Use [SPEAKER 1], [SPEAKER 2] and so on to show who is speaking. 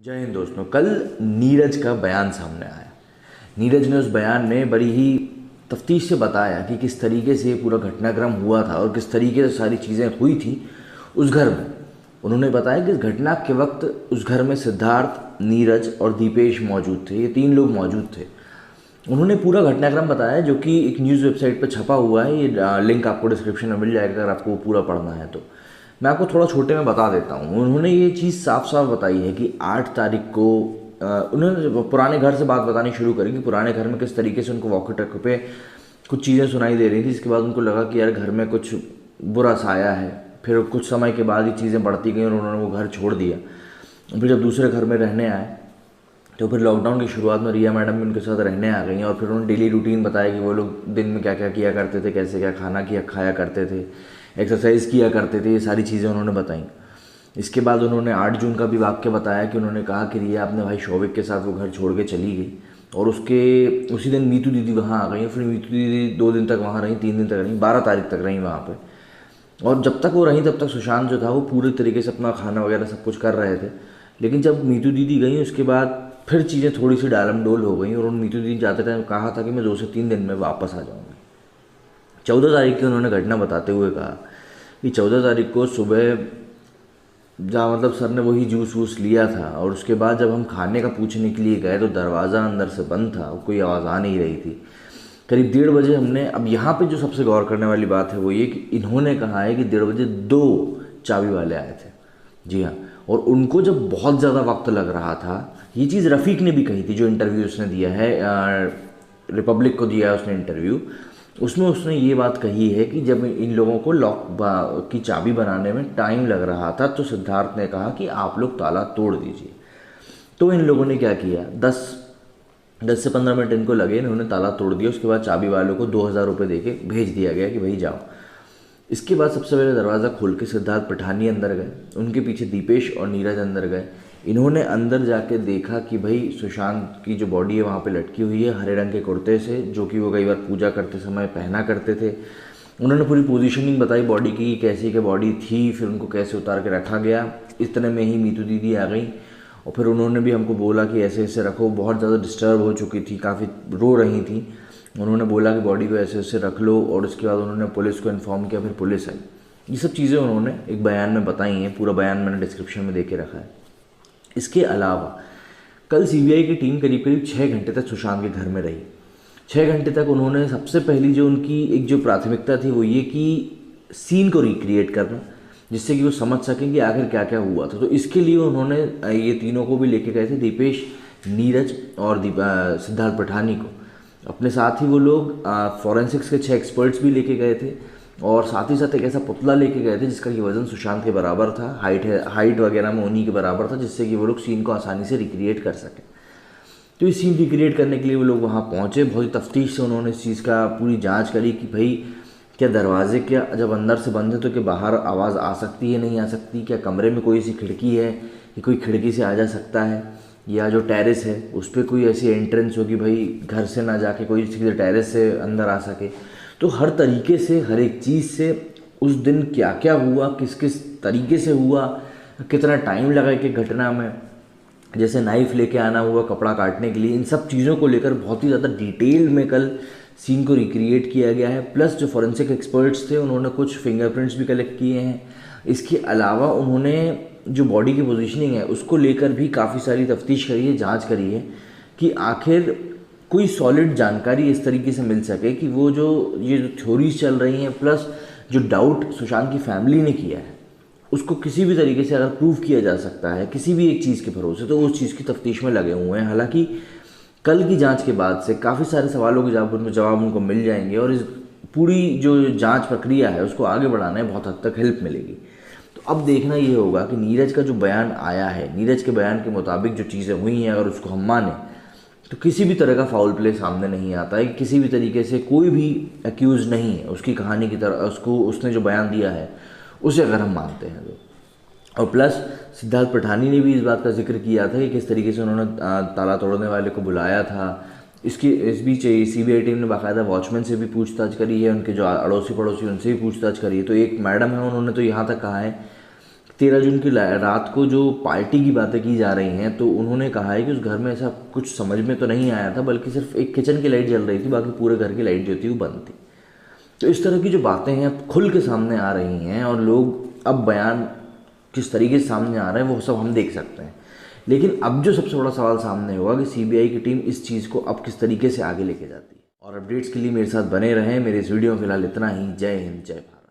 [SPEAKER 1] जय हिंद दोस्तों। कल नीरज का बयान सामने आया। नीरज ने उस बयान में बड़ी ही तफ्तीश से बताया कि किस तरीके से पूरा घटनाक्रम हुआ था और किस तरीके से सारी चीज़ें हुई थी उस घर में। उन्होंने बताया कि इस घटना के वक्त उस घर में सिद्धार्थ, नीरज और दीपेश मौजूद थे। ये 3 लोग मौजूद थे। उन्होंने पूरा घटनाक्रम बताया जो कि एक न्यूज़ वेबसाइट पर छपा हुआ है। ये लिंक आपको डिस्क्रिप्शन में मिल जाएगा अगर आपको पूरा पढ़ना है तो। मैं आपको थोड़ा छोटे में बता देता हूँ। उन्होंने ये चीज़ साफ साफ बताई है कि 8 तारीख को उन्होंने पुराने घर से बात बतानी शुरू करी कि पुराने घर में किस तरीके से उनको वॉकी टॉकी पे कुछ चीज़ें सुनाई दे रही थी। इसके बाद उनको लगा कि यार घर में कुछ बुरा सा आया है। फिर कुछ समय के बाद ये चीज़ें बढ़ती गई और उन्होंने वो घर छोड़ दिया। फिर जब दूसरे घर में रहने आए तो फिर लॉकडाउन की शुरुआत में रिया मैडम भी उनके साथ रहने आ गई और फिर उन्होंने डेली रूटीन बताया कि वो लोग दिन में क्या क्या किया करते थे, कैसे क्या खाया करते थे, एक्सरसाइज किया करते थे। ये सारी चीज़ें उन्होंने बताई। इसके बाद उन्होंने 8 जून का भी वाक्य बताया कि उन्होंने कहा कि रिया अपने भाई शौविक के साथ वो घर छोड़ के चली गई और उसके उसी दिन मीतू दीदी वहाँ आ गई। फिर मीतू दीदी 2 दिन तक वहाँ रहीं, 3 दिन तक रहीं, 12 तारीख तक रहीं वहाँ पे। और जब तक वो रहीं तब तक सुशांत जो था वो पूरे तरीके से अपना खाना वगैरह सब कुछ कर रहे थे। लेकिन जब मीतू दीदी गई उसके बाद फिर चीज़ें थोड़ी सी डालमडोल हो गई और उन मीतू दीदी जाते टाइम कहा था कि मैं 2 से 3 दिन में वापस आ जाऊँगी। 14 तारीख की उन्होंने घटना बताते हुए कहा कि 14 तारीख को सुबह जहाँ मतलब सर ने वही जूस वूस लिया था और उसके बाद जब हम खाने का पूछने के लिए गए तो दरवाज़ा अंदर से बंद था, कोई आवाज़ आ नहीं रही थी। करीब 1:30 बजे हमने, अब यहाँ पे जो सबसे गौर करने वाली बात है वो ये कि इन्होंने कहा है कि 1:30 बजे 2 चाबी वाले आए थे। जी हाँ। और उनको जब बहुत ज़्यादा वक्त लग रहा था, ये चीज़ रफ़ीक ने भी कही थी जो इंटरव्यू उसने दिया है, रिपब्लिक को दिया है उसने इंटरव्यू। उसमें उसने ये बात कही है कि जब इन लोगों को लॉक की चाबी बनाने में टाइम लग रहा था तो सिद्धार्थ ने कहा कि आप लोग ताला तोड़ दीजिए। तो इन लोगों ने क्या किया, 10 से 15 मिनट इनको लगे, इन्होंने ताला तोड़ दिया। उसके बाद चाबी वालों को 2,000 रुपये दे के भेज दिया गया कि भाई जाओ। इसके बाद सबसे पहले दरवाज़ा खोल के सिद्धार्थ पठानी अंदर गए, उनके पीछे दीपेश और नीरज अंदर गए। इन्होंने अंदर जाके देखा कि भाई सुशांत की जो बॉडी है वहाँ पे लटकी हुई है हरे रंग के कुर्ते से, जो कि वो कई बार पूजा करते समय पहना करते थे। उन्होंने पूरी पोजीशनिंग बताई बॉडी की, कैसी के बॉडी थी, फिर उनको कैसे उतार के रखा गया। इतने में ही मीतू दीदी आ गई और फिर उन्होंने भी हमको बोला कि ऐसे ऐसे रखो। बहुत ज़्यादा डिस्टर्ब हो चुकी थी, काफ़ी रो रही थी। उन्होंने बोला कि बॉडी को ऐसे ऐसे रख लो और उसके बाद उन्होंने पुलिस को इन्फॉर्म किया, फिर पुलिस आई। ये सब चीज़ें उन्होंने एक बयान में बताई हैं। पूरा बयान मैंने डिस्क्रिप्शन में दे के रखा है। इसके अलावा कल सीबीआई की टीम करीब करीब 6 घंटे तक सुशांत के घर में रही। 6 घंटे तक उन्होंने सबसे पहली जो उनकी एक जो प्राथमिकता थी वो ये कि सीन को रिक्रिएट करना, जिससे कि वो समझ सकें कि आखिर क्या क्या हुआ था। तो इसके लिए उन्होंने ये तीनों को भी लेके गए थे, दीपेश, नीरज और सिद्धार्थ पठानी को। अपने साथ ही वो लोग फॉरेंसिक्स के 6 एक्सपर्ट्स भी लेके गए थे और साथ ही साथ एक ऐसा पुतला लेके गए थे जिसका कि वज़न सुशांत के बराबर था, हाइट वगैरह में उन्हीं के बराबर था, जिससे कि वो लोग सीन को आसानी से रिक्रिएट कर सकें। तो इस सीन रिक्रिएट करने के लिए वो लोग वहाँ पहुँचे। बहुत ही तफ्तीश से उन्होंने इस चीज़ का पूरी जांच करी कि भाई क्या दरवाजे क्या जब अंदर से बंद है तो क्या बाहर आवाज़ आ सकती है, नहीं आ सकती, क्या कमरे में कोई ऐसी खिड़की है कि कोई खिड़की से आ जा सकता है, या जो टेरेस है उस पर कोई ऐसी एंट्रेंस होगी भाई घर से ना जाके कोई सीधे टेरेस से अंदर आ सके। तो हर तरीके से, हर एक चीज़ से उस दिन क्या क्या हुआ, किस किस तरीके से हुआ, कितना टाइम लगा एक एक घटना में, जैसे नाइफ़ लेके आना हुआ कपड़ा काटने के लिए, इन सब चीज़ों को लेकर बहुत ही ज़्यादा डिटेल में कल सीन को रिक्रिएट किया गया है। प्लस जो फॉरेंसिक एक्सपर्ट्स थे उन्होंने कुछ फिंगरप्रिंट्स भी कलेक्ट किए हैं। इसके अलावा उन्होंने जो बॉडी की पोजीशनिंग है उसको लेकर भी काफ़ी सारी तफ्तीश करी है, जांच करी है कि आखिर कोई सॉलिड जानकारी इस तरीके से मिल सके कि वो जो ये जो थ्योरीज चल रही हैं, प्लस जो डाउट सुशांत की फैमिली ने किया है उसको किसी भी तरीके से अगर प्रूव किया जा सकता है किसी भी एक चीज़ के भरोसे, तो उस चीज़ की तफ्तीश में लगे हुए हैं। हालांकि कल की जांच के बाद से काफ़ी सारे सवालों के जवाब उनको मिल जाएंगे और इस पूरी जो जांच प्रक्रिया है उसको आगे बढ़ाने में बहुत हद तक हेल्प मिलेगी। तो अब देखना ये होगा कि नीरज का जो बयान आया है, नीरज के बयान के मुताबिक जो चीज़ें हुई हैं अगर उसको हम माने तो किसी भी तरह का फाउल प्ले सामने नहीं आता है। किसी भी तरीके से कोई भी एक्यूज़ नहीं है उसकी कहानी की तरह, उसको उसने जो बयान दिया है उसे अगर हम मानते हैं तो। और प्लस सिद्धार्थ पठानी ने भी इस बात का जिक्र किया था कि किस तरीके से उन्होंने ताला तोड़ने वाले को बुलाया था। इस बीच सीबीआई टीम ने बाकायदा वॉचमैन से भी पूछताछ करी है, उनके जो अड़ोसी पड़ोसी उनसे भी पूछताछ करी है। तो एक मैडम है, उन्होंने तो यहाँ तक कहा है 13 जून की रात को जो पार्टी की बातें की जा रही हैं, तो उन्होंने कहा है कि उस घर में ऐसा कुछ समझ में तो नहीं आया था, बल्कि सिर्फ एक किचन की लाइट जल रही थी, बाकी पूरे घर की लाइट जो थी वो बंद थी। तो इस तरह की जो बातें हैं अब खुल के सामने आ रही हैं और लोग अब बयान किस तरीके से सामने आ रहे हैं वो सब हम देख सकते हैं। लेकिन अब जो सबसे बड़ा सवाल सामने होगा कि सीबीआई की टीम इस चीज़ को अब किस तरीके से आगे लेके जाती है। और अपडेट्स के लिए मेरे साथ बने रहें। मेरे इस वीडियो में फिलहाल इतना ही। जय हिंद, जय भारत।